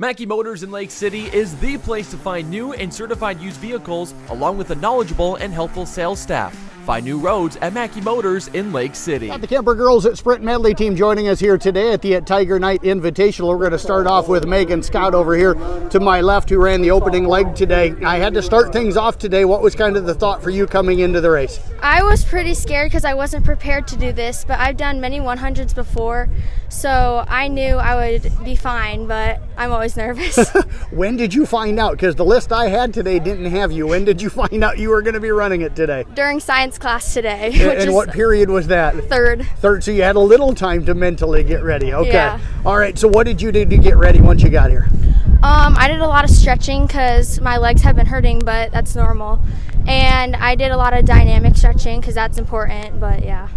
Macy Motors in Lake City is the place to find new and certified used vehicles, along with a knowledgeable and helpful sales staff. Find new roads at Macy Motors in Lake City. Got the Kuemper Girls Sprint Medley team joining us here today at the Tiger Night Invitational. We're going to start off with Megan Scott over here to my left, who ran the opening leg today. I had to start things off today. What was kind of the thought for you coming into the race? I was pretty scared because I wasn't prepared to do this, but I've done many 100s before, so I knew I would be fine, but I'm always nervous. When did you find out? Because the list I had today didn't have you. When did you find out you were going to be running it today? During science class today. And what period was that? Third. So you had a little time to mentally get ready. Okay. Yeah. All right, so what did you do to get ready once you got here? I did a lot of stretching because my legs have been hurting, but that's normal. And I did a lot of dynamic stretching because that's important, but yeah.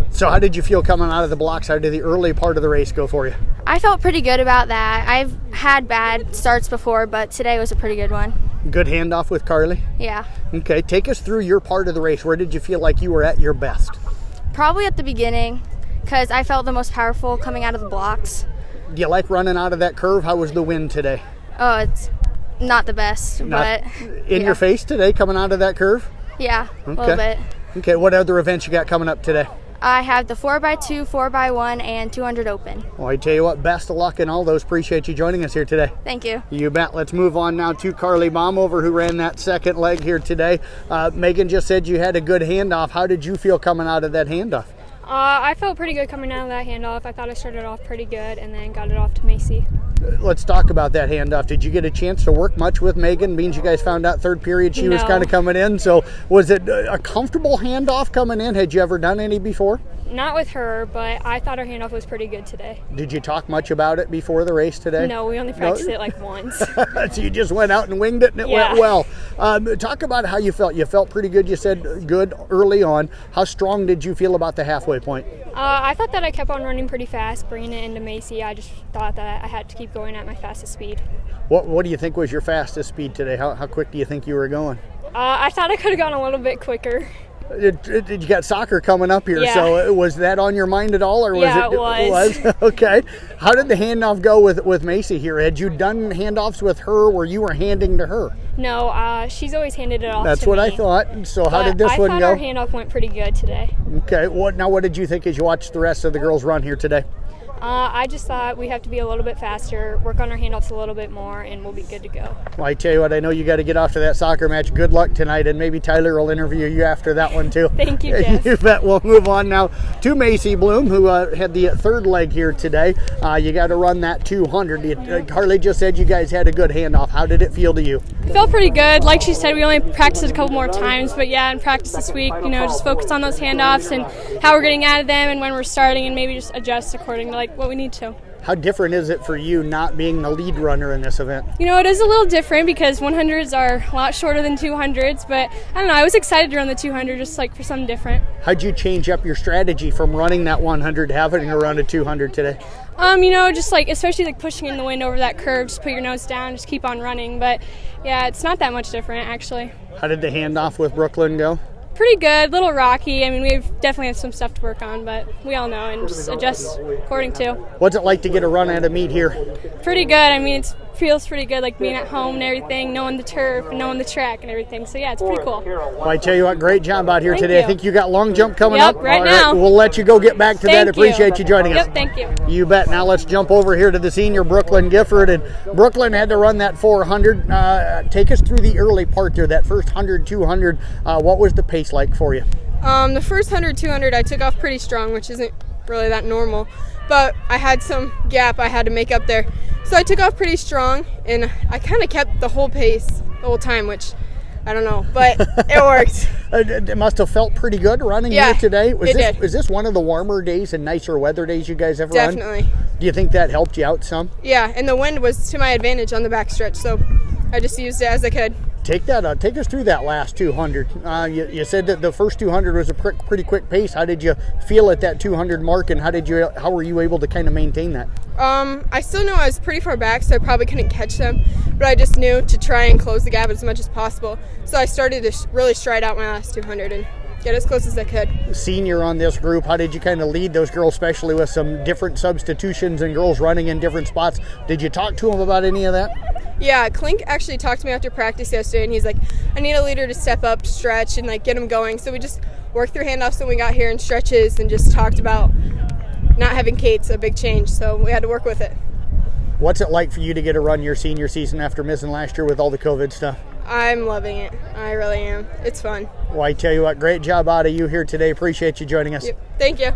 So how did you feel coming out of the blocks? How did the early part of the race go for you? I felt pretty good about that. I've had bad starts before, but today was a pretty good one. Good handoff with Carly? Yeah. Okay, take us through your part of the race. Where did you feel like you were at your best? Probably at the beginning because I felt the most powerful coming out of the blocks. Do you like running out of that curve? How was the wind today? Oh, it's not the best, but in your face today coming out of that curve? Yeah, a little bit. Okay, what other events you got coming up today? I have the 4x2, 4x1, and 200 open. Well, I tell you what, best of luck in all those. Appreciate you joining us here today. Thank you. You bet. Let's move on now to Carlybaumover, who ran that second leg here today. Megan just said you had a good handoff. How did you feel coming out of that handoff? I felt pretty good coming out of that handoff. I thought I started off pretty good and then got it off to Macy. Let's talk about that handoff. Did you get a chance to work much with Megan? Means you guys found out third period she was kind of coming in. So was it a comfortable handoff coming in? Had you ever done any before? Not with her, but I thought her handoff was pretty good today. Did you talk much about it before the race today? No, we only practiced it like once. So you just went out and winged it and it went well. Talk about how you felt. You felt pretty good. You said good early on. How strong did you feel about the halfway point? I thought that I kept on running pretty fast, bringing it into Macy. I just thought that I had to keep going at my fastest speed. What do you think was your fastest speed today? How quick do you think you were going? I thought I could have gone a little bit quicker. You got soccer coming up here, yeah. So was that on your mind at all, or was it was? Okay. How did the handoff go with Macy here? Had you done handoffs with her where you were handing to her? No, she's always handed it off. That's to what me. I thought. So how did this one go? I thought our handoff went pretty good today. Okay. What did you think as you watched the rest of the girls run here today? I just thought we have to be a little bit faster, work on our handoffs a little bit more, and we'll be good to go. Well, I tell you what, I know you got to get off to that soccer match. Good luck tonight, and maybe Tyler will interview you after that one too. Thank you, Jeff. You bet. We'll move on now to Macy Bloom, who had the third leg here today. You got to run that 200. Carly just said you guys had a good handoff. How did it feel to you? It felt pretty good. Like she said, we only practiced it a couple more times, but yeah, in practice this week, just focus on those handoffs and how we're getting out of them and when we're starting, and maybe just adjust according to what we need to. How different is it for you not being the lead runner in this event? It is a little different because 100s are a lot shorter than 200s, but I don't know, I was excited to run the 200 just for something different. How'd you change up your strategy from running that 100 to having to run a 200 today? Just especially pushing in the wind over that curve, just put your nose down, just keep on running. But yeah, it's not that much different actually. How did the handoff with Brooklyn go? Pretty good, little rocky. We definitely have some stuff to work on, but we all know and just adjust according to. What's it like to get a run at a meet here? Pretty good. It feels pretty good, being at home and everything, knowing the turf and knowing the track and everything. So yeah, it's pretty cool. Well, I tell you what, great job out here today. You. I think you got long jump coming up. Right now. We'll let you go get back to that. Appreciate you joining us. Yep, thank you. You bet. Now let's jump over here to the senior Brooklyn Gifford. And Brooklyn had to run that 400. Take us through the early part there, that first 100, 200. What was the pace like for you? The first 100, 200, I took off pretty strong, which isn't really that normal. But I had some gap I had to make up there. So I took off pretty strong, and I kind of kept the whole pace the whole time, which I don't know, but it worked. It must have felt pretty good running here today. Was this one of the warmer days and nicer weather days you guys have run? Definitely. Do you think that helped you out some? Yeah, and the wind was to my advantage on the backstretch, so I just used it as I could. Take us through that last 200. You said that the first 200 was a pretty quick pace. How did you feel at that 200 mark, and how were you able to kind of maintain that? I still know I was pretty far back, so I probably couldn't catch them, but I just knew to try and close the gap as much as possible. So I started to really stride out my last 200, and get as close as I could. Senior on this group, how did you kind of lead those girls, especially with some different substitutions and girls running in different spots? Did you talk to them about any of that? Yeah, Clink actually talked to me after practice yesterday, and he's like, I need a leader to step up, stretch, and like get them going. So we just worked through handoffs when we got here and stretches and just talked about not having Kate's a big change, so we had to work with it. What's it like for you to get to run your senior season after missing last year with all the COVID stuff? I'm loving it. I really am. It's fun. Well, I tell you what, great job out of you here today. Appreciate you joining us. Yep. Thank you.